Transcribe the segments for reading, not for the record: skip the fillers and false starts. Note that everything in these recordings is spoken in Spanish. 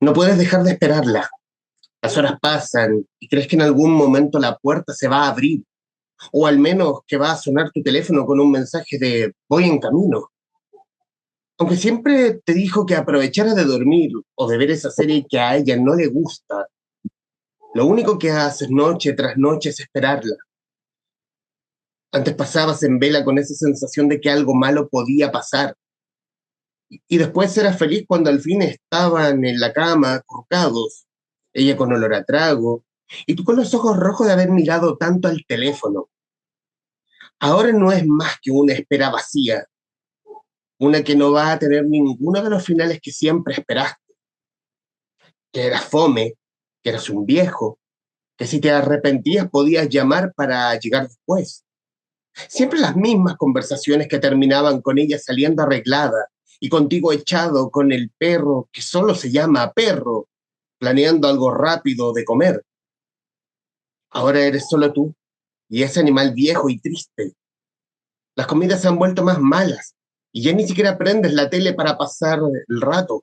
No puedes dejar de esperarla. Las horas pasan y crees que en algún momento la puerta se va a abrir, o al menos que va a sonar tu teléfono con un mensaje de voy en camino. Aunque siempre te dijo que aprovechara de dormir o de ver esa serie que a ella no le gusta, lo único que haces noche tras noche es esperarla. Antes pasabas en vela con esa sensación de que algo malo podía pasar, y después eras feliz cuando al fin estaban en la cama, acurrucados, ella con olor a trago, y tú con los ojos rojos de haber mirado tanto al teléfono. Ahora no es más que una espera vacía, una que no va a tener ninguno de los finales que siempre esperaste, que eras fome, que eras un viejo, que si te arrepentías podías llamar para llegar después. Siempre las mismas conversaciones que terminaban con ella saliendo arreglada y contigo echado con el perro que solo se llama perro, planeando algo rápido de comer. Ahora eres solo tú y ese animal viejo y triste. Las comidas se han vuelto más malas y ya ni siquiera prendes la tele para pasar el rato.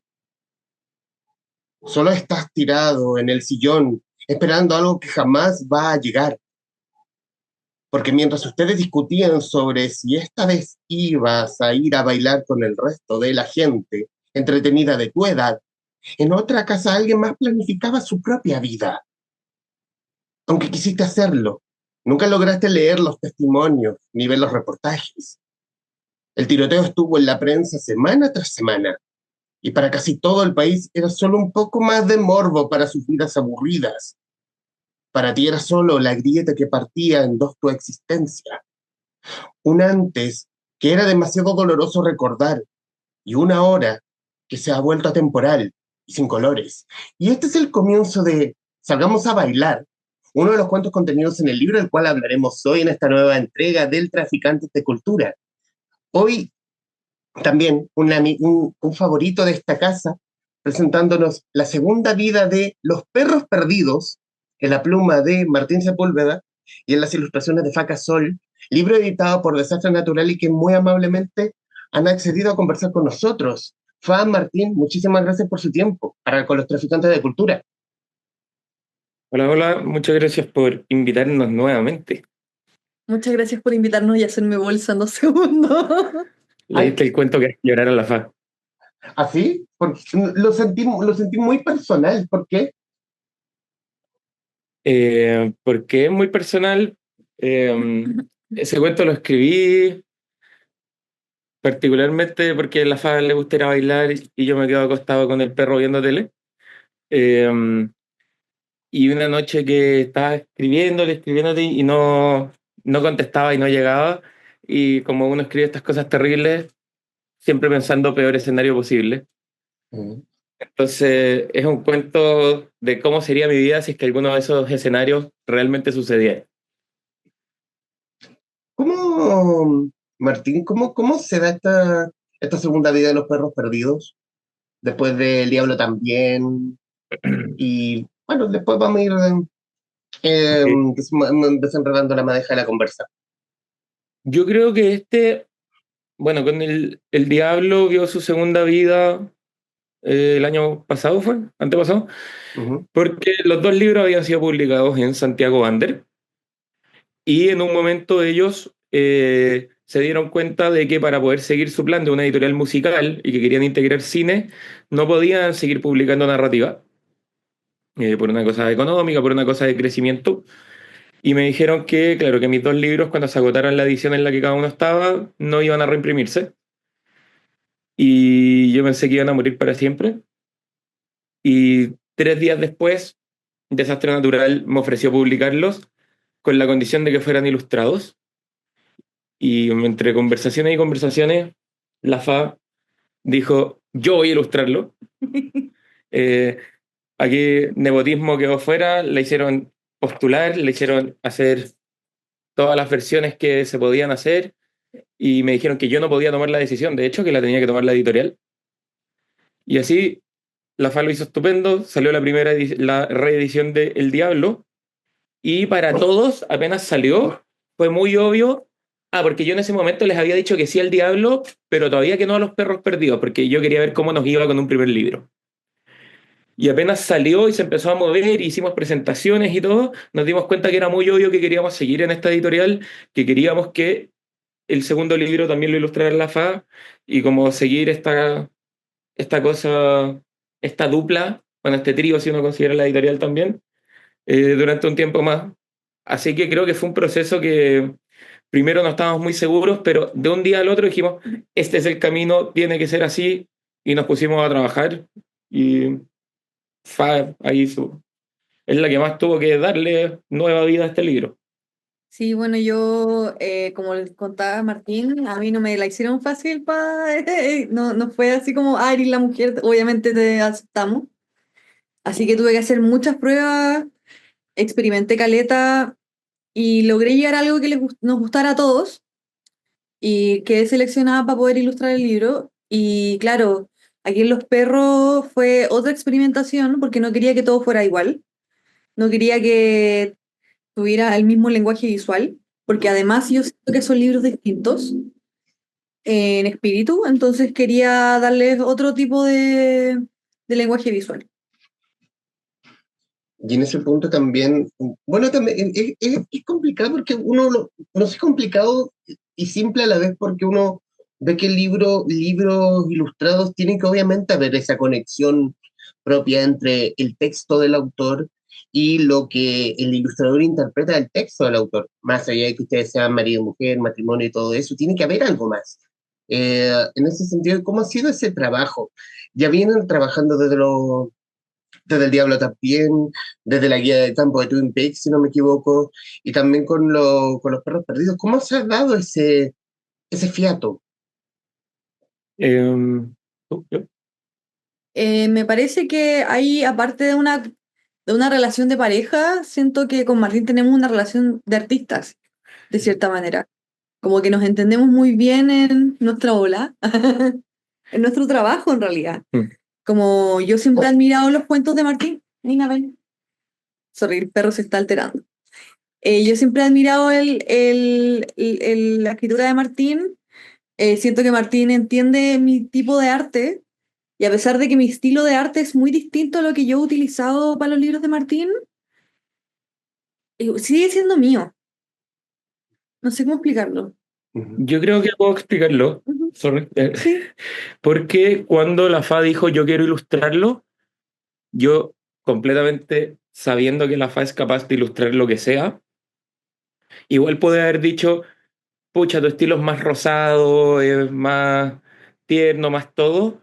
Solo estás tirado en el sillón esperando algo que jamás va a llegar. Porque mientras ustedes discutían sobre si esta vez ibas a ir a bailar con el resto de la gente entretenida de tu edad, en otra casa alguien más planificaba su propia vida. Aunque quisiste hacerlo, nunca lograste leer los testimonios ni ver los reportajes. El tiroteo estuvo en la prensa semana tras semana, y para casi todo el país era solo un poco más de morbo para sus vidas aburridas. Para ti era solo la grieta que partía en dos tu existencia. Un antes que era demasiado doloroso recordar, y una hora que se ha vuelto atemporal y sin colores. Y este es el comienzo de Salgamos a bailar, uno de los cuantos contenidos en el libro del cual hablaremos hoy en esta nueva entrega del Traficantes de Cultura. Hoy también un favorito de esta casa, presentándonos la segunda vida de Los Perros Perdidos, en la pluma de Martín Sepúlveda y en las ilustraciones de Faca Sol, libro editado por Desastre Natural y que muy amablemente han accedido a conversar con nosotros. Martín, muchísimas gracias por su tiempo para con los traficantes de cultura. Hola, hola, muchas gracias por invitarnos nuevamente. Muchas gracias por invitarnos y hacerme bolsa en 2 segundos. Leíste el cuento que lloraron la fa. ¿Así? Porque lo sentí muy personal. ¿Por qué? Porque es muy personal. Ese cuento lo escribí particularmente porque a la fa le gusta ir a bailar y yo me quedo acostado con el perro viendo tele. Eh, y una noche que estaba escribiéndole y no contestaba y no llegaba. Y como uno escribe estas cosas terribles, siempre pensando peor escenario posible. Mm. Entonces, es un cuento de cómo sería mi vida si es que alguno de esos escenarios realmente sucediera. ¿Cómo, Martín, cómo se da esta segunda vida de los perros perdidos? Después del Diablo también. Y bueno, después vamos a ir Ok. desenredando la madeja de la conversa. Yo creo que bueno, con el Diablo vio su segunda vida el año pasado, ¿fue? ¿Antepasado? Ujú. Porque los dos libros habían sido publicados en Santiago Wander y en un momento ellos se dieron cuenta de que para poder seguir su plan de una editorial musical y que querían integrar cine, no podían seguir publicando narrativa por una cosa económica, por una cosa de crecimiento. Y me dijeron que, claro, que mis dos libros, cuando se agotaran la edición en la que cada uno estaba, no iban a reimprimirse. Y yo pensé que iban a morir para siempre. Y 3 días después, Desastre Natural me ofreció publicarlos con la condición de que fueran ilustrados. Y entre conversaciones y conversaciones, la FA dijo, yo voy a ilustrarlo. Eh, Aquí nepotismo quedó fuera, le hicieron postular, le hicieron hacer todas las versiones que se podían hacer y me dijeron que yo no podía tomar la decisión, de hecho, que la tenía que tomar la editorial. Y así la FA lo hizo estupendo, salió la reedición de El Diablo y para todos apenas salió, fue muy obvio. Porque yo en ese momento les había dicho que sí al Diablo, pero todavía que no a Los Perros Perdidos, porque yo quería ver cómo nos iba con un primer libro. Y apenas salió y se empezó a mover, hicimos presentaciones y todo, nos dimos cuenta que era muy obvio que queríamos seguir en esta editorial, que queríamos que el segundo libro también lo ilustrara la FA y como seguir esta cosa, esta dupla, bueno, este trío, si uno considera la editorial también, durante un tiempo más. Así que creo que fue un proceso que primero no estábamos muy seguros, pero de un día al otro dijimos, este es el camino, tiene que ser así, y nos pusimos a trabajar y FA ahí es la que más tuvo que darle nueva vida a este libro. Sí, bueno, yo, como les contaba Martín, a mí no me la hicieron fácil no, no fue así como, ah, eres la mujer, obviamente te aceptamos. Así que tuve que hacer muchas pruebas, experimenté caleta y logré llegar a algo que nos gustara a todos y quedé seleccionada para poder ilustrar el libro. Y claro, aquí en Los Perros fue otra experimentación porque no quería que todo fuera igual, no quería que tuviera el mismo lenguaje visual, porque además yo siento que son libros distintos en espíritu, entonces quería darles otro tipo de lenguaje visual. Y en ese punto también, bueno, también es complicado porque no es complicado y simple a la vez porque uno ve que libros ilustrados tienen que obviamente haber esa conexión propia entre el texto del autor y lo que el ilustrador interpreta del texto del autor. Más allá de que ustedes sean marido y mujer, matrimonio y todo eso, tiene que haber algo más. En ese sentido, ¿cómo ha sido ese trabajo? Ya vienen trabajando desde el Diablo también, desde la guía de campo de Twin Peaks, si no me equivoco, y también con los perros perdidos. ¿Cómo se ha dado ese fiato? Eh, Me parece que ahí, aparte de una relación de pareja, siento que con Martín tenemos una relación de artistas, de cierta manera. Como que nos entendemos muy bien en nuestra ola, en nuestro trabajo en realidad. Como yo siempre he admirado los cuentos de Martín. Nina, ven. Sorry, el perro se está alterando. Yo siempre he admirado la escritura de Martín. Siento que Martín entiende mi tipo de arte y a pesar de que mi estilo de arte es muy distinto a lo que yo he utilizado para los libros de Martín, sigue siendo mío. No sé cómo explicarlo. Ujú. yo creo que puedo explicarlo, Ujú. sorry, Sí. porque cuando la FA dijo yo quiero ilustrarlo, yo completamente sabiendo que la FA es capaz de ilustrar lo que sea, igual puede haber dicho, pucha, tu estilo es más rosado, es más tierno, más todo,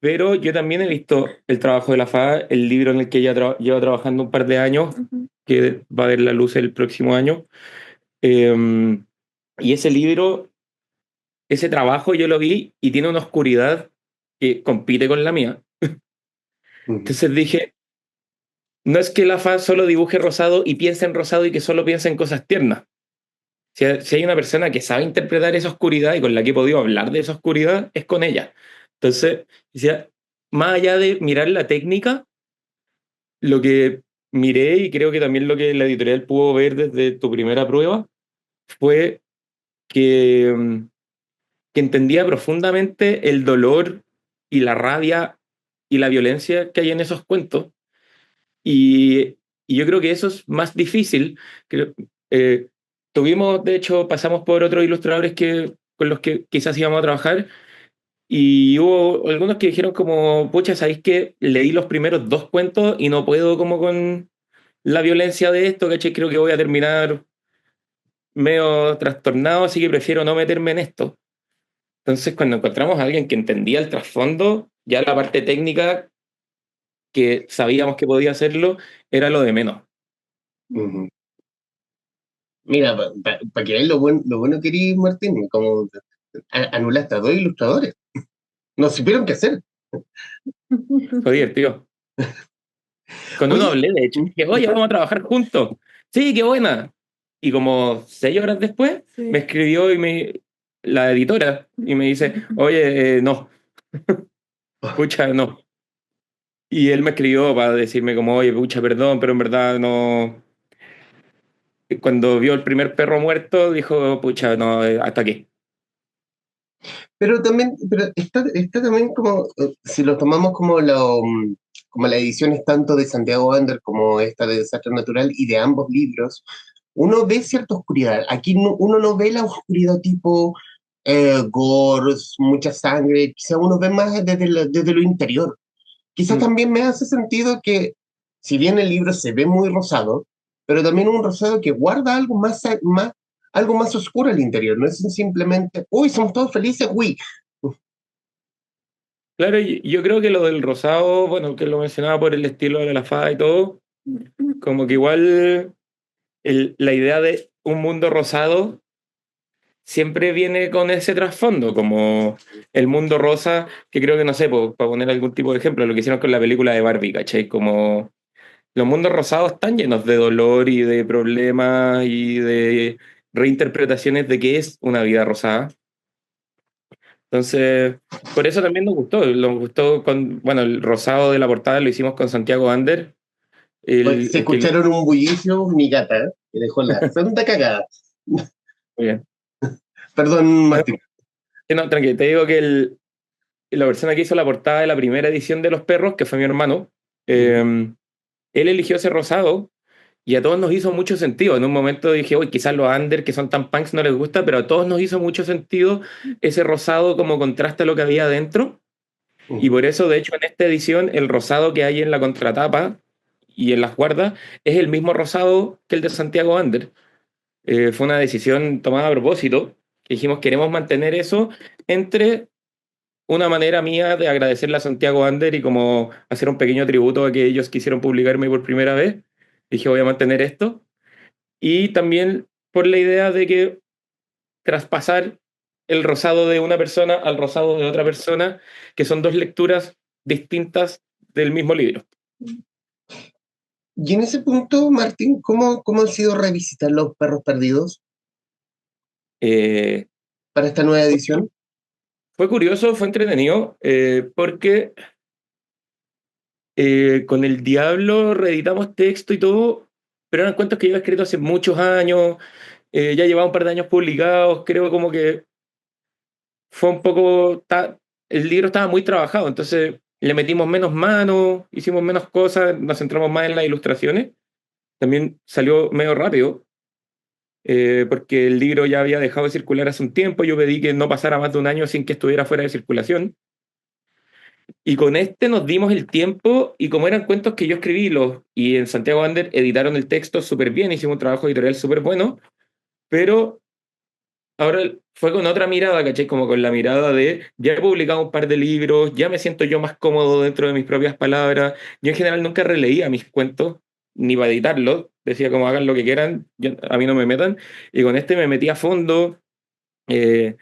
pero yo también he visto el trabajo de la FA, el libro en el que ella lleva trabajando un par de años, Ujú. que va a ver la luz el próximo año, eh, y ese libro, ese trabajo yo lo vi y tiene una oscuridad que compite con la mía. Ujú. Entonces dije, no es que la FA solo dibuje rosado y piense en rosado y que solo piense en cosas tiernas. Si hay una persona que sabe interpretar esa oscuridad y con la que he podido hablar de esa oscuridad, es con ella. Entonces, decía, más allá de mirar la técnica, lo que miré y creo que también lo que la editorial pudo ver desde tu primera prueba fue que, que entendía profundamente el dolor y la rabia y la violencia que hay en esos cuentos. Y yo creo que eso es más difícil. Creo, eh, tuvimos, de hecho, pasamos por otros ilustradores con los que quizás íbamos a trabajar y hubo algunos que dijeron como, pucha, ¿sabéis que leí los primeros dos cuentos y no puedo como con la violencia de esto, ¿cachai? Creo que voy a terminar medio trastornado, así que prefiero no meterme en esto. Entonces, cuando encontramos a alguien que entendía el trasfondo, ya la parte técnica, que sabíamos que podía hacerlo, era lo de menos. Ujú. Mira, para que veáis lo bueno que eres, Martín, como anulaste a dos ilustradores. No supieron qué hacer. Fue divertido. Con uno Oye, hablé, de hecho, dije, oye, vamos a trabajar juntos. Sí, qué buena. Y como 6 horas después, me Sí. escribió la editora y me dice, oye, no, pucha, no. Y él me escribió para decirme como, oye, pucha, perdón, pero en verdad no. Cuando vio el primer perro muerto, dijo, pucha, no, hasta aquí. pero también, pero está también como, si lo tomamos como como las ediciones tanto de Santiago Ander como esta de Desastre Natural y de ambos libros, uno ve cierta oscuridad. Aquí uno no ve la oscuridad tipo gore, mucha sangre, quizá uno ve más desde lo interior. Quizás Mm. también me hace sentido que, si bien el libro se ve muy rosado, pero también un rosado que guarda algo más oscuro al interior. No es simplemente, uy, somos todos felices, uy. Claro, yo creo que lo del rosado, bueno, que lo mencionaba por el estilo de la fada y todo, como que igual la idea de un mundo rosado siempre viene con ese trasfondo, como el mundo rosa, que creo que no sé, para poner algún tipo de ejemplo, lo que hicieron con la película de Barbie, ¿cachai? Como los mundos rosados están llenos de dolor y de problemas y de reinterpretaciones de qué es una vida rosada. Entonces, por eso también nos gustó bueno, el rosado de la portada lo hicimos con Santiago Ander, Pues, se que escucharon un bullicio, mi gata, que dejó la santa cagada. muy bien. Perdón, No, Martín. no, tranquilo, te digo que la persona que hizo la portada de la primera edición de Los Perros, que fue mi hermano, eh, él eligió ese rosado y a todos nos hizo mucho sentido. En un momento dije, uy, quizás los under que son tan punks no les gusta, pero a todos nos hizo mucho sentido ese rosado como contraste a lo que había adentro. Y por eso, de hecho, en esta edición, el rosado que hay en la contratapa y en las guardas es el mismo rosado que el de Santiago Under. Fue una decisión tomada a propósito. Dijimos, queremos mantener eso entre una manera mía de agradecerle a Santiago Ander y como hacer un pequeño tributo a que ellos quisieron publicarme por primera vez. Dije, voy a mantener esto. Y también por la idea de que traspasar el rosado de una persona al rosado de otra persona, que son dos lecturas distintas del mismo libro. Y en ese punto, Martín, ¿cómo han sido revisitar Los Perros Perdidos Eh, para esta nueva edición? Fue curioso, fue entretenido, porque con El Diablo reeditamos texto y todo, pero eran cuentos que yo he escrito hace muchos años, ya llevaba un par de años publicados, creo como que fue un poco, el libro estaba muy trabajado, entonces le metimos menos manos, hicimos menos cosas, nos centramos más en las ilustraciones, también salió medio rápido, porque el libro ya había dejado de circular hace un tiempo, yo pedí que no pasara más de un año sin que estuviera fuera de circulación. Y con este nos dimos el tiempo y como eran cuentos que yo escribí y en Santiago Ander editaron el texto súper bien, hicimos un trabajo editorial súper bueno, pero ahora fue con otra mirada, ¿cachai? Como con la mirada de ya he publicado un par de libros, ya me siento yo más cómodo dentro de mis propias palabras. Yo en general nunca releía mis cuentos, ni para editarlos, decía como hagan lo que quieran, a mí no me metan. Y con este me metí a fondo, eh,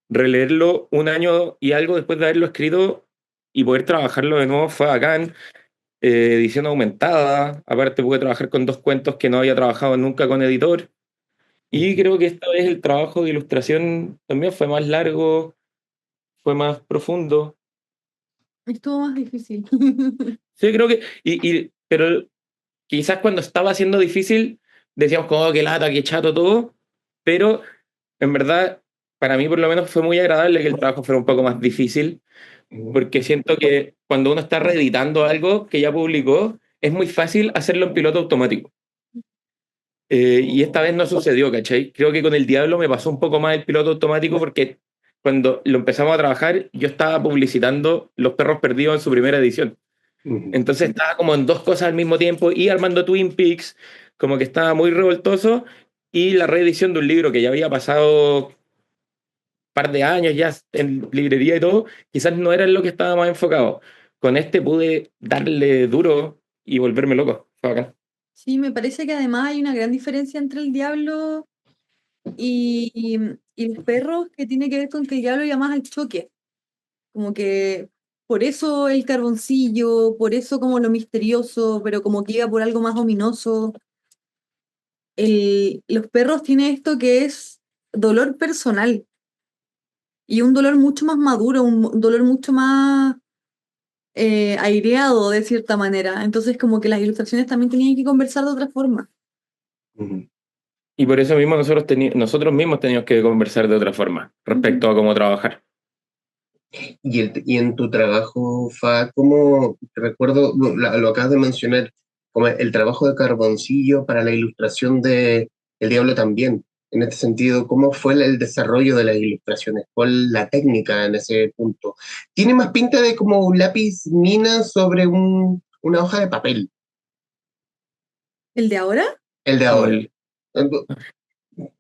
releerlo un año y algo después de haberlo escrito y poder trabajarlo de nuevo fue bacán. Edición aumentada, aparte pude trabajar con dos cuentos que no había trabajado nunca con editor. Y creo que esta vez el trabajo de ilustración también fue más largo, fue más profundo. Estuvo más difícil. Sí, creo que, pero quizás cuando estaba siendo difícil, decíamos como "Oh, qué lata, qué chato todo", pero en verdad, para mí por lo menos fue muy agradable que el trabajo fuera un poco más difícil, porque siento que cuando uno está reeditando algo que ya publicó, es muy fácil hacerlo en piloto automático. Y esta vez no sucedió, ¿cachai? Creo que con El Diablo me pasó un poco más el piloto automático porque cuando lo empezamos a trabajar, yo estaba publicitando Los Perros Perdidos en su primera edición. Entonces estaba como en dos cosas al mismo tiempo y armando Twin Peaks, como que estaba muy revoltoso. Y la reedición de un libro que ya había pasado un par de años ya en librería y todo, quizás no era en lo que estaba más enfocado. Con este pude darle duro y volverme loco. Fue bacán. Sí, me parece que además hay una gran diferencia entre el diablo y los perros que tiene que ver con que el diablo iba más al choque. Como que por eso el carboncillo, por eso como lo misterioso, pero como que iba por algo más ominoso. Los perros tienen esto que es dolor personal y un dolor mucho más maduro, un dolor mucho más aireado de cierta manera. Entonces como que las ilustraciones también tenían que conversar de otra forma. Y por eso mismo nosotros mismos teníamos que conversar de otra forma respecto a cómo trabajar. Y en tu trabajo, Fa, ¿cómo te recuerdo, lo acabas de mencionar, como el trabajo de Carboncillo para la ilustración de El Diablo también? En este sentido, ¿cómo fue el desarrollo de las ilustraciones? ¿Cuál la técnica en ese punto? Tiene más pinta de como un lápiz mina sobre una hoja de papel, ¿El de ahora? el de Como ahora.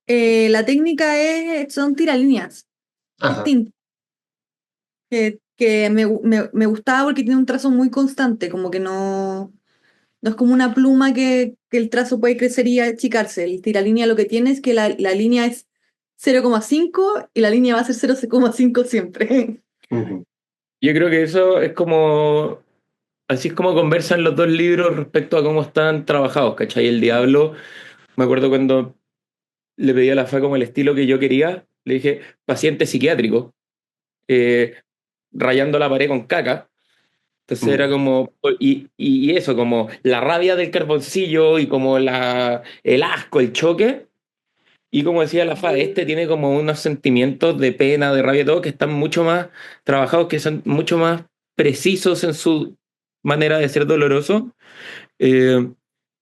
el, La técnica son tiralíneas, Ajá. distintas, que me gustaba porque tiene un trazo muy constante, como que no es como una pluma que el trazo puede crecer y achicarse. El tiralínea lo que tiene es que la línea es 0,5 y la línea va a ser 0,5 siempre. Ujú. yo creo que eso es como, así es como conversan los dos libros respecto a cómo están trabajados, ¿cachai? El Diablo, me acuerdo cuando le pedí a la FA como el estilo que yo quería, le dije, paciente psiquiátrico, eh, rayando la pared con caca. Entonces era Mm. como, y eso, como la rabia del carboncillo y como el asco, el choque. Y como decía la FA, este tiene como unos sentimientos de pena, de rabia, todo, que están mucho más trabajados, que son mucho más precisos en su manera de ser doloroso. eh,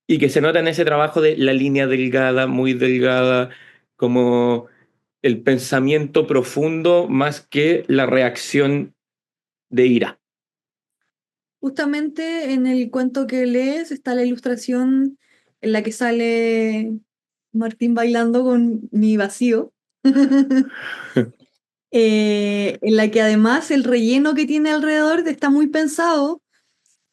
y que se nota en ese trabajo de la línea delgada, muy delgada, como el pensamiento profundo más que la reacción de ira. Justamente en el cuento que lees está la ilustración en la que sale Martín bailando con mi vacío. En la que además el relleno que tiene alrededor está muy pensado,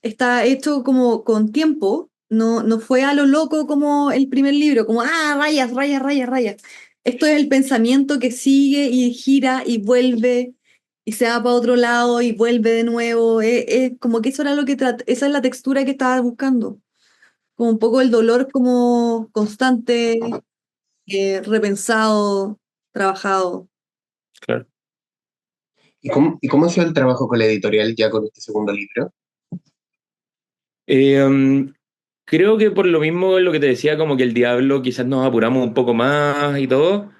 está hecho como con tiempo, no fue a lo loco como el primer libro, como, rayas, rayas, rayas, rayas. Esto es el pensamiento que sigue y gira y vuelve y se va para otro lado y vuelve de nuevo. Es como que eso era lo que esa es la textura que estaba buscando, como un poco el dolor como constante, repensado, trabajado. Claro. Y cómo ha sido el trabajo con la editorial ya con este segundo libro? Eh, creo que por lo mismo lo que te decía, como que el diablo quizás nos apuramos un poco más y todo,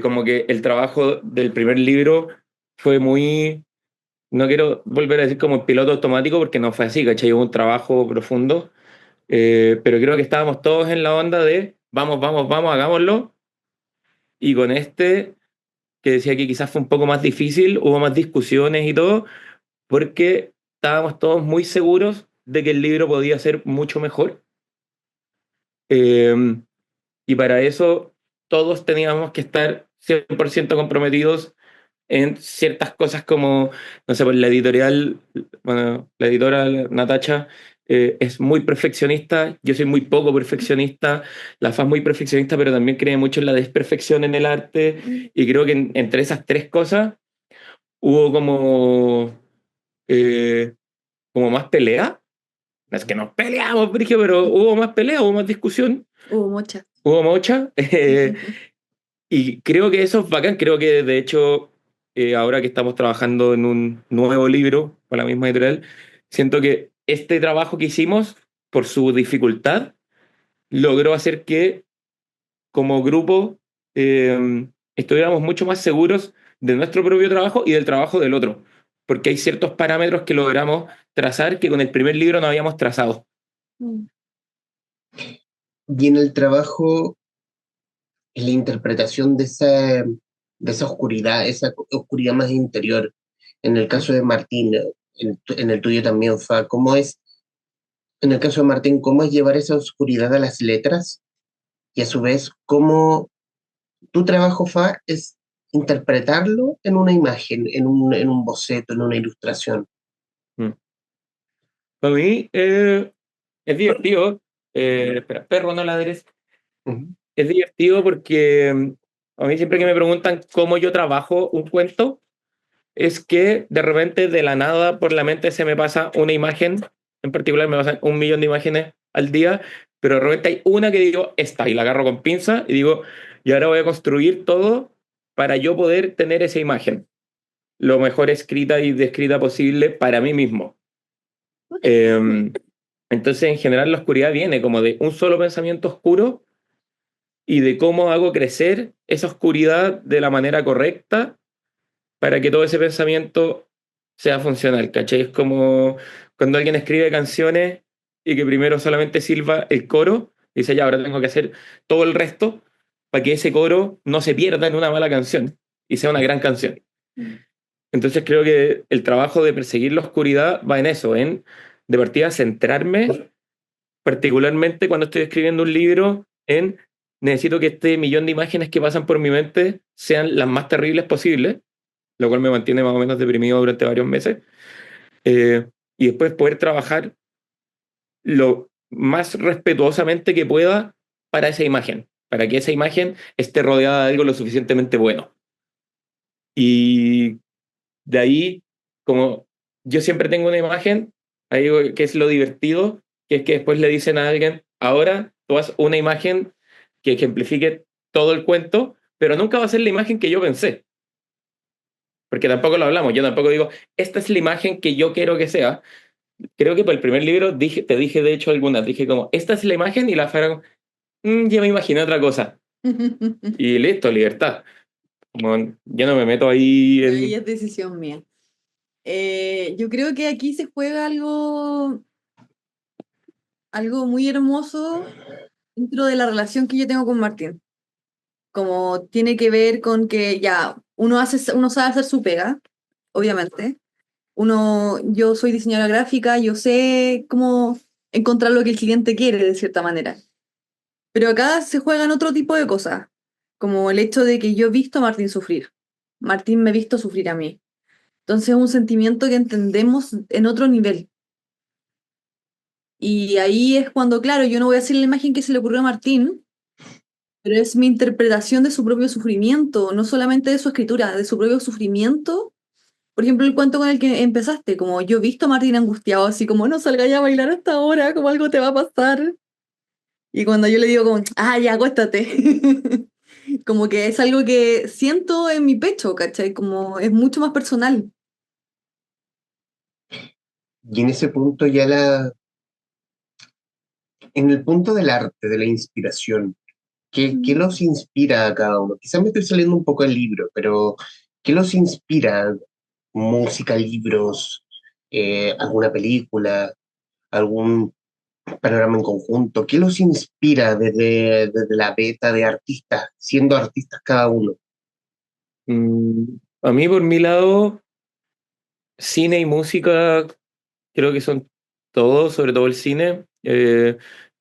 como que el trabajo del primer libro fue muy, no quiero volver a decir como piloto automático porque no fue así, ¿cachai? Hubo un trabajo profundo, pero creo que estábamos todos en la onda de vamos, vamos, vamos, hagámoslo. Y con este, que decía que quizás fue un poco más difícil, hubo más discusiones y todo, porque estábamos todos muy seguros de que el libro podía ser mucho mejor. Eh, y para eso todos teníamos que estar 100% comprometidos en ciertas cosas como, no sé, pues la editorial, bueno, la editora Natacha es muy perfeccionista, yo soy muy poco perfeccionista, la FA es muy perfeccionista, pero también cree mucho en la desperfección en el arte, y creo que entre esas tres cosas hubo eh, como más pelea. No es que nos peleamos, Brigio, pero hubo más pelea, hubo más discusión, Hubo muchas. hubo mocha. Y creo que eso es bacán. Creo que de hecho, ahora que estamos trabajando en un nuevo libro con la misma editorial, siento que este trabajo que hicimos, por su dificultad, logró hacer que como grupo estuviéramos mucho más seguros de nuestro propio trabajo y del trabajo del otro. Porque hay ciertos parámetros que logramos trazar que con el primer libro no habíamos trazado. Mm. Y en el trabajo, en la interpretación de esa oscuridad, esa oscuridad más interior, en el caso de Martín, en el tuyo también, Fa, ¿cómo es, en el caso de Martín, cómo es llevar esa oscuridad a las letras? Y a su vez, ¿cómo tu trabajo, Fa, es interpretarlo en una imagen, en un boceto, en una ilustración? Mm. Para mí es divertido. Espera, perro, no ladres. Ujú. Es divertido porque a mí siempre que me preguntan cómo yo trabajo un cuento, es que de repente de la nada por la mente se me pasa una imagen, en particular me pasan 1 millón de imágenes al día, pero de repente hay una que digo, esta, y la agarro con pinza y digo, y ahora voy a construir todo para yo poder tener esa imagen lo mejor escrita y descrita posible para mí mismo. Eh, entonces, en general, la oscuridad viene como de un solo pensamiento oscuro y de cómo hago crecer esa oscuridad de la manera correcta para que todo ese pensamiento sea funcional, ¿cachai? Es como cuando alguien escribe canciones y que primero solamente silba el coro y dice, ya, ahora tengo que hacer todo el resto para que ese coro no se pierda en una mala canción y sea una gran canción. Entonces creo que el trabajo de perseguir la oscuridad va en eso, en de partida centrarme, particularmente cuando estoy escribiendo un libro, en necesito que este millón de imágenes que pasan por mi mente sean las más terribles posibles, lo cual me mantiene más o menos deprimido durante varios meses, y después poder trabajar lo más respetuosamente que pueda para esa imagen, para que esa imagen esté rodeada de algo lo suficientemente bueno. Y de ahí, como yo siempre tengo una imagen, ahí digo que es lo divertido, que es que después le dicen a alguien, ahora tú haz una imagen que ejemplifique todo el cuento, pero nunca va a ser la imagen que yo pensé, porque tampoco lo hablamos, yo tampoco digo, esta es la imagen que yo quiero que sea. Creo que para el primer libro te dije de hecho algunas, dije como, esta es la imagen y la fueron, ya me imaginé otra cosa. Y listo, libertad. Como, yo no me meto ahí Ahí en... es decisión mía. Yo creo que aquí se juega algo muy hermoso dentro de la relación que yo tengo con Martín. Como tiene que ver con que ya uno sabe hacer su pega, obviamente. Yo soy diseñadora gráfica, yo sé cómo encontrar lo que el cliente quiere de cierta manera. Pero acá se juegan otro tipo de cosas, como el hecho de que yo he visto a Martín sufrir. Martín me ha visto sufrir a mí. Entonces es un sentimiento que entendemos en otro nivel. Y ahí es cuando, claro, yo no voy a hacer la imagen que se le ocurrió a Martín, pero es mi interpretación de su propio sufrimiento, no solamente de su escritura, de su propio sufrimiento. Por ejemplo, el cuento con el que empezaste, como yo he visto a Martín angustiado, así como no salga ya a bailar hasta ahora, como algo te va a pasar. Y cuando yo le digo como, ah, ya, acuéstate, como que es algo que siento en mi pecho, ¿cachai? Como es mucho más personal. Y en ese punto ya en el punto del arte, de la inspiración, ¿qué Mm. los inspira a cada uno? Quizás me estoy saliendo un poco del libro, pero ¿qué los inspira? ¿Música, libros, alguna película, algún panorama en conjunto? ¿Qué los inspira desde la beta de artistas, siendo artistas cada uno? A mí, por mi lado, cine y música creo que son todos, sobre todo el cine.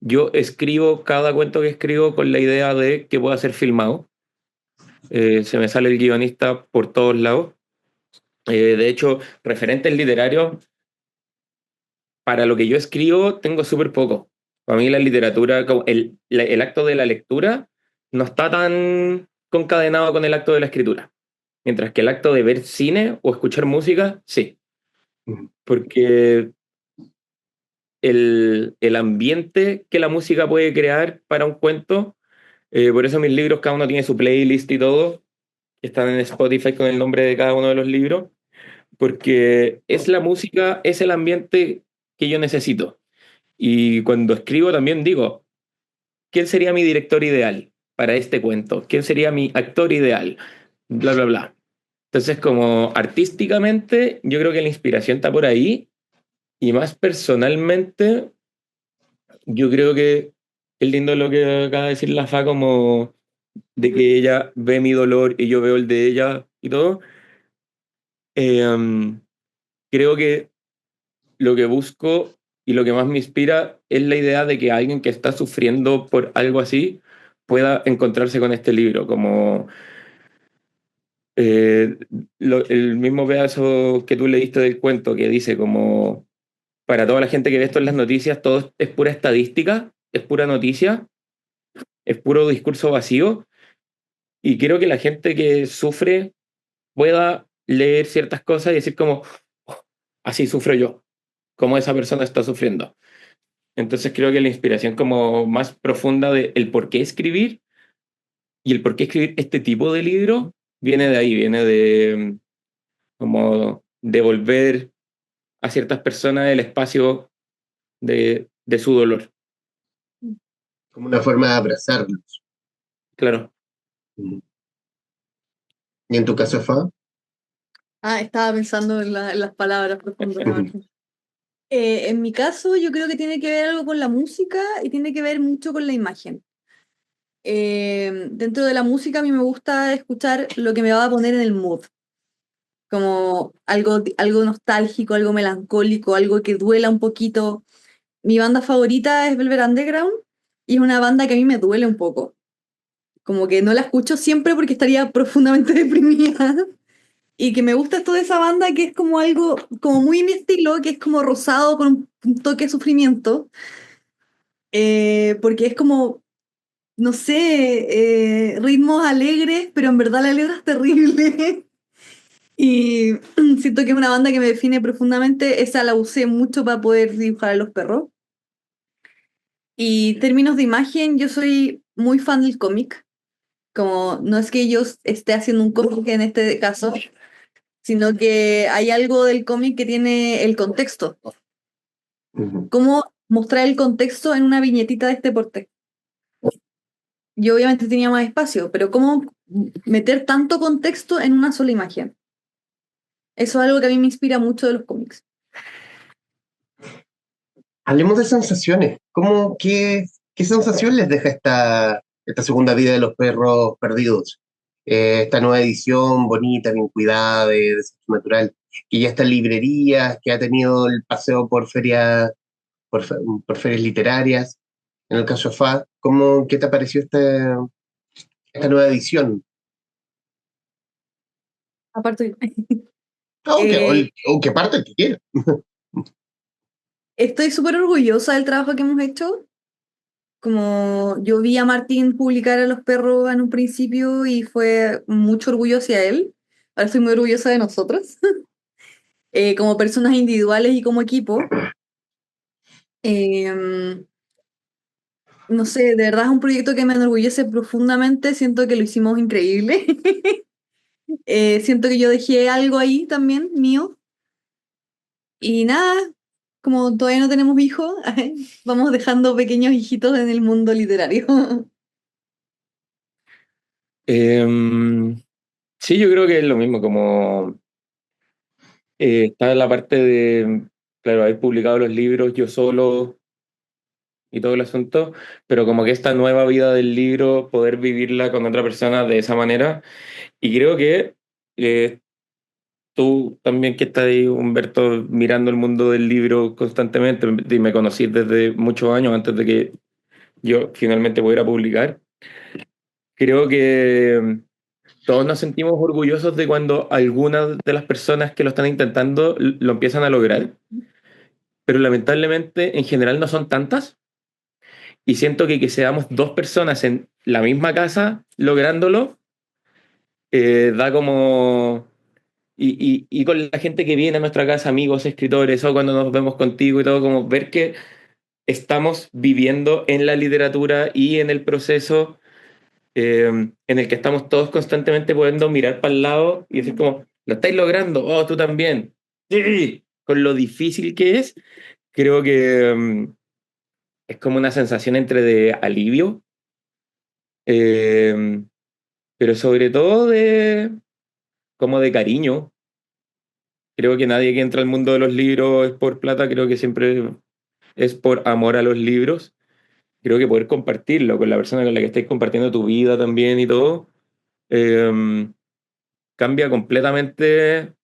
Yo escribo cada cuento que escribo con la idea de que pueda ser filmado. Se me sale el guionista por todos lados. De hecho, referentes literarios, para lo que yo escribo, tengo súper poco. Para mí la literatura, como el acto de la lectura, no está tan concadenado con el acto de la escritura. Mientras que el acto de ver cine o escuchar música, sí. Mm. Porque el ambiente que la música puede crear para un cuento, por eso mis libros, cada uno tiene su playlist y todo, están en Spotify con el nombre de cada uno de los libros, porque es la música, es el ambiente que yo necesito. Y cuando escribo también digo, ¿quién sería mi director ideal para este cuento? ¿Quién sería mi actor ideal? Bla, bla, bla. Entonces, como artísticamente, yo creo que la inspiración está por ahí y más personalmente, yo creo que es lindo lo que acaba de decir la Fa, como de que ella ve mi dolor y yo veo el de ella y todo. Um, Creo que lo que busco y lo que más me inspira es la idea de que alguien que está sufriendo por algo así pueda encontrarse con este libro, como eh, el mismo pedazo que tú leíste del cuento que dice como para toda la gente que ve esto en las noticias, todo es pura estadística, es pura noticia, es puro discurso vacío, y quiero que la gente que sufre pueda leer ciertas cosas y decir como, "Oh, así sufro yo, como esa persona está sufriendo". Entonces creo que la inspiración como más profunda de el por qué escribir y el por qué escribir este tipo de libro viene de ahí, viene de como devolver a ciertas personas el espacio de su dolor. Como una forma de abrazarlos. Claro. Mm. ¿Y en tu caso, Fa? Estaba pensando en las palabras profundas de Martín. En mi caso, yo creo que tiene que ver algo con la música y tiene que ver mucho con la imagen. Dentro de la música a mí me gusta escuchar lo que me va a poner en el mood, como algo nostálgico, algo melancólico, algo que duela un poquito. Mi banda favorita es Velvet Underground y es una banda que a mí me duele un poco. Como que no la escucho siempre porque estaría profundamente deprimida. Y que me gusta esto de esa banda que es como algo, como muy mi estilo, que es como rosado con un toque de sufrimiento. Porque es como, no sé, ritmos alegres, pero en verdad la letra es terrible. Y siento que es una banda que me define profundamente. Esa la usé mucho para poder dibujar a los perros. Y en términos de imagen, yo soy muy fan del cómic. Como no es que yo esté haciendo un cómic en este caso, sino que hay algo del cómic que tiene el contexto. ¿Cómo mostrar el contexto en una viñetita de este porte? Yo obviamente tenía más espacio, pero ¿cómo meter tanto contexto en una sola imagen? Eso es algo que a mí me inspira mucho de los cómics. Hablemos de sensaciones. ¿Qué sensación les deja esta segunda vida de los perros perdidos? Esta nueva edición bonita, bien cuidada, de Desastre Natural, que ya está en librerías, que ha tenido el paseo por ferias literarias. En el caso de FA, ¿qué te pareció esta nueva edición? Aparte, Aunque, o, eh, o que parte el que quiera. estoy súper orgullosa del trabajo que hemos hecho. Como yo vi a Martín publicar a los perros en un principio y fue mucho orgullo hacia él. Ahora estoy muy orgullosa de nosotros, como personas individuales y como equipo. Eh, no sé, de verdad es un proyecto que me enorgullece profundamente. Siento que lo hicimos increíble. Siento que yo dejé algo ahí también mío. Y nada, como todavía no tenemos hijos, vamos dejando pequeños hijitos en el mundo literario. Sí, yo creo que es lo mismo, como está la parte de, claro, haber publicado los libros yo solo y todo el asunto, pero como que esta nueva vida del libro, poder vivirla con otra persona de esa manera. Y creo que eh, tú también que estás ahí, Humberto, mirando el mundo del libro constantemente, y me conocí desde muchos años antes de que yo finalmente pudiera publicar. Creo que todos nos sentimos orgullosos de cuando algunas de las personas que lo están intentando lo empiezan a lograr, pero lamentablemente en general no son tantas. Y siento que seamos dos personas en la misma casa lográndolo, da como... y con la gente que viene a nuestra casa, amigos, escritores, o cuando nos vemos contigo y todo, como ver que estamos viviendo en la literatura y en el proceso en el que estamos todos constantemente pudiendo mirar para el lado y decir como, lo estáis logrando, oh, tú también. Sí, con lo difícil que es, creo que es como una sensación entre de alivio, eh, pero sobre todo de como de cariño. Creo que nadie que entra al mundo de los libros es por plata, creo que siempre es por amor a los libros. Creo que poder compartirlo con la persona con la que estáis compartiendo tu vida también y todo, eh, cambia completamente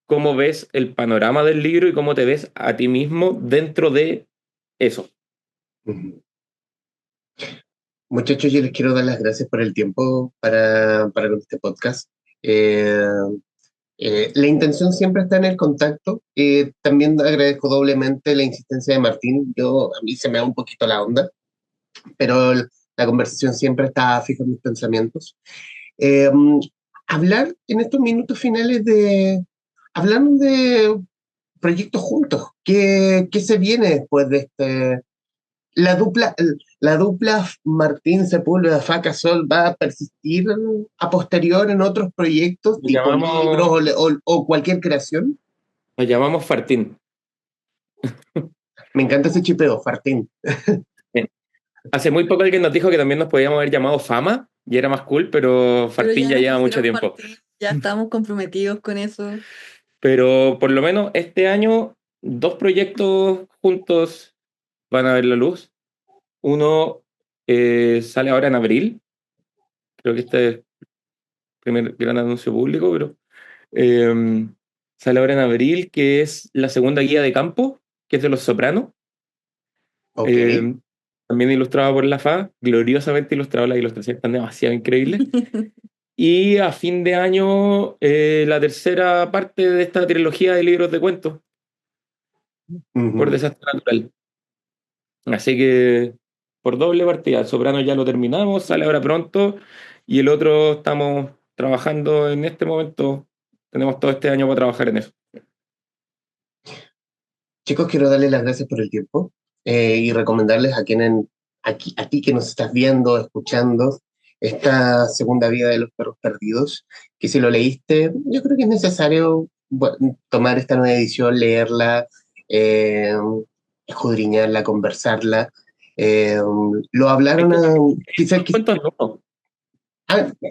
cómo ves el panorama del libro y cómo te ves a ti mismo dentro de eso. Ujú. Muchachos, yo les quiero dar las gracias por el tiempo para con este podcast. Eh, la intención siempre está en el contacto. También agradezco doblemente la insistencia de Martín. A mí se me da un poquito la onda, pero la conversación siempre está fija en mis pensamientos. Eh, Hablar en estos minutos finales hablar de proyectos juntos. ¿Qué se viene después de la dupla, la dupla Martín Sepúlveda Faca Sol va a persistir a posterior en otros proyectos, Nos tipo libros llamamos, o cualquier creación? nos llamamos Fartín. Me encanta ese chipeo, Fartín. Eh, Hace muy poco alguien nos dijo que también nos podíamos haber llamado Fama y era más cool, pero Pero Fartín ya ya nos lleva mucho pusieron tiempo. Martín. Ya estamos comprometidos con eso. Pero por lo menos este año, dos proyectos juntos van a ver la luz. Uno sale ahora en abril, creo que este es el primer gran anuncio público, pero eh, sale ahora en abril, que es la segunda guía de campo, que es de Los Sopranos. Ok. Eh, También ilustrada por la FA, gloriosamente ilustrada, las ilustraciones están demasiado increíbles. Y a fin de año, la tercera parte de esta trilogía de libros de cuentos por Ujú. desastre natural. Así que por doble partida, el Soprano ya lo terminamos, sale ahora pronto, y el otro estamos trabajando en este momento. Tenemos todo este año para trabajar en eso. Chicos, quiero darles las gracias por el tiempo y recomendarles a ti que nos estás viendo, escuchando, esta segunda vida de los perros perdidos, que si lo leíste, yo creo que es necesario tomar esta nueva edición, leerla, eh, escudriñarla, conversarla. Eh, lo Es hablaron que quizás, los cuentos no.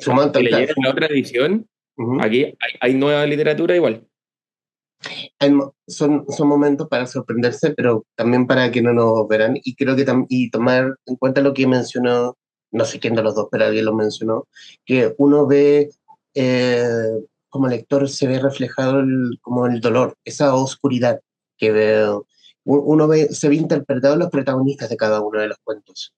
su montón, Si claro. leyeron la otra edición, Ujú. aquí hay nueva literatura igual. Son momentos para sorprenderse, pero también para que no nos verán. Y creo que y tomar en cuenta lo que mencionó, no sé quién de los dos, pero alguien lo mencionó, que uno ve, eh, como lector, se ve reflejado como el dolor, esa oscuridad que ve, uno ve, se ve interpretado en los protagonistas de cada uno de los cuentos.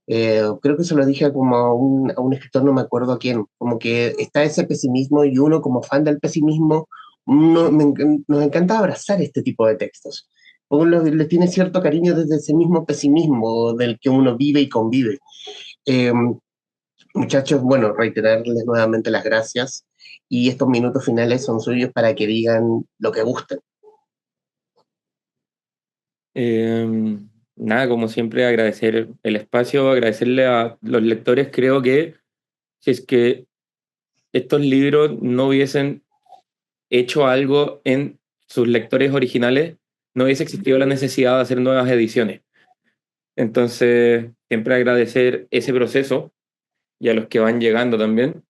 Creo que se lo dije como a un escritor, no me acuerdo a quién, como que está ese pesimismo y uno como fan del pesimismo, nos encanta abrazar este tipo de textos. Uno le tiene cierto cariño desde ese mismo pesimismo del que uno vive y convive. Eh, Muchachos, bueno, reiterarles nuevamente las gracias y estos minutos finales son suyos para que digan lo que gusten. Eh, Nada, como siempre, agradecer el espacio, agradecerle a los lectores. Creo que si es que estos libros no hubiesen hecho algo en sus lectores originales, no hubiese existido la necesidad de hacer nuevas ediciones. Entonces, siempre agradecer ese proceso y a los que van llegando también.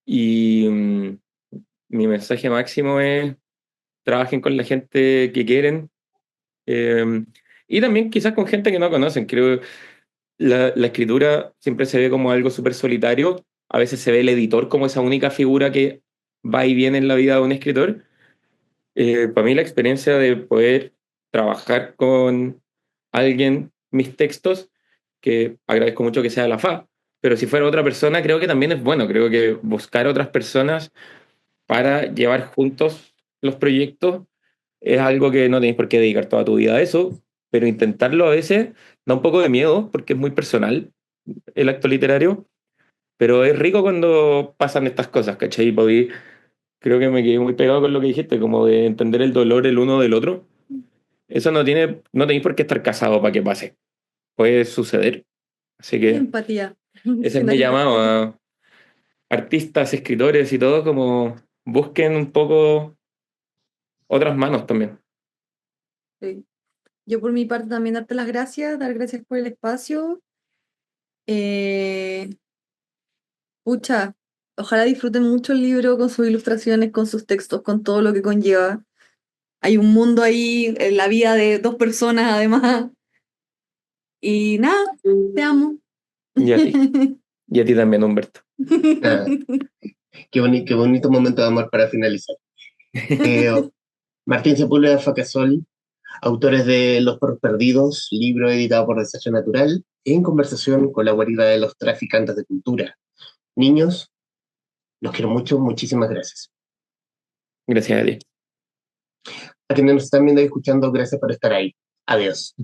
Y mi mensaje máximo es trabajen con la gente que quieren, eh, y también quizás con gente que no conocen. Creo que la escritura siempre se ve como algo súper solitario. A veces se ve el editor como esa única figura que va y viene en la vida de un escritor. Para mí la experiencia de poder trabajar con alguien mis textos, que agradezco mucho que sea la FA, pero si fuera otra persona creo que también es bueno. Creo que buscar otras personas para llevar juntos los proyectos es algo que no tienes por qué dedicar toda tu vida a eso, pero intentarlo a veces da un poco de miedo porque es muy personal el acto literario, pero es rico cuando pasan estas cosas, ¿cachai? Creo que me quedé muy pegado con lo que dijiste, como de entender el dolor el uno del otro. Eso no tenéis por qué estar casado para que pase. Puede suceder. Así Y que empatía. ese es mi llamado Finalmente. a artistas, escritores y todo, como busquen un poco otras manos también. Sí. Yo por mi parte también darte las gracias, dar gracias por el espacio. Eh, Pucha, ojalá disfruten mucho el libro con sus ilustraciones, con sus textos, con todo lo que conlleva. Hay un mundo ahí en la vida de dos personas además. Y nada, te amo. Y a ti. Y a ti también, Humberto. Ah, qué bonito momento de amor para finalizar. Eh, Martín Sepúlveda Facasol, autores de Los Perros Perdidos, libro editado por Desastre Natural, en conversación con la guarida de los traficantes de cultura. Niños, los quiero mucho, muchísimas gracias. Gracias a ti. A quienes nos están viendo y escuchando, gracias por estar ahí. Adiós.